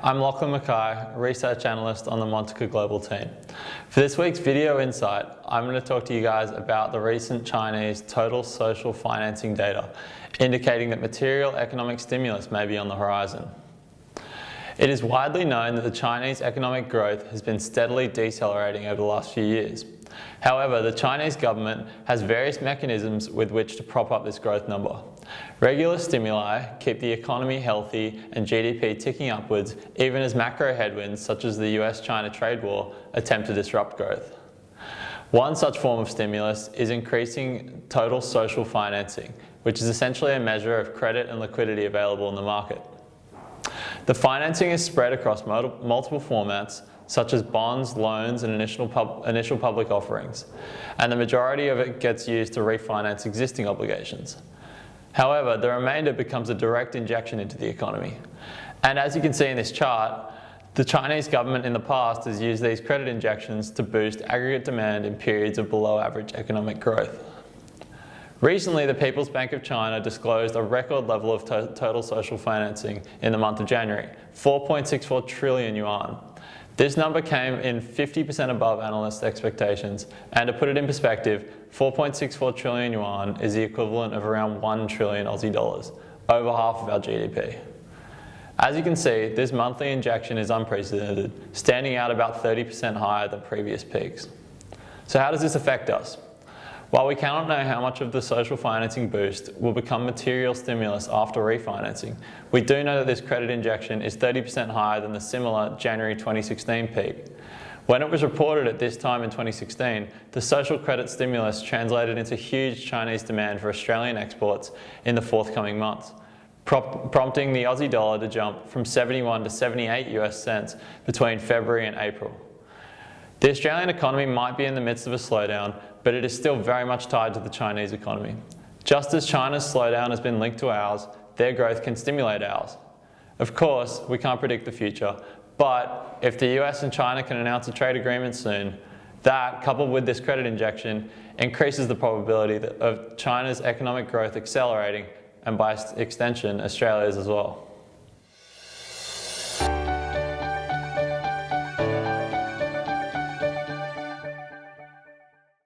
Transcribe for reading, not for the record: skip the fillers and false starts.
I'm Lachlan, research analyst on the Montgomery Global team. For this week's video insight, I'm going to talk to you guys about the recent Chinese total social financing data, indicating that material economic stimulus may be on the horizon. It is widely known that the Chinese economic growth has been steadily decelerating over the last few years. However, the Chinese government has various mechanisms with which to prop up this growth number. Regular stimuli keep the economy healthy and GDP ticking upwards, even as macro headwinds such as the US-China trade war attempt to disrupt growth. One such form of stimulus is increasing total social financing, which is essentially a measure of credit and liquidity available in the market. The financing is spread across multiple formats, such as bonds, loans, and initial public offerings, and the majority of it gets used to refinance existing obligations. However, the remainder becomes a direct injection into the economy. And as you can see in this chart, the Chinese government in the past has used these credit injections to boost aggregate demand in periods of below average economic growth. Recently, the People's Bank of China disclosed a record level of total social financing in the month of January, 4.64 trillion yuan. This number came in 50% above analysts' expectations, and to put it in perspective, 4.64 trillion yuan is the equivalent of around 1 trillion Aussie dollars, over half of our GDP. As you can see, this monthly injection is unprecedented, standing out about 30% higher than previous peaks. So how does this affect us? While we cannot know how much of the social financing boost will become material stimulus after refinancing, we do know that this credit injection is 30% higher than the similar January 2016 peak. When it was reported at this time in 2016, the social credit stimulus translated into huge Chinese demand for Australian exports in the forthcoming months, prompting the Aussie dollar to jump from 71 to 78 US cents between February and April. The Australian economy might be in the midst of a slowdown, but it is still very much tied to the Chinese economy. Just as China's slowdown has been linked to ours, their growth can stimulate ours. Of course, we can't predict the future, but if the US and China can announce a trade agreement soon, that, coupled with this credit injection, increases the probability of China's economic growth accelerating, and by extension, Australia's as well.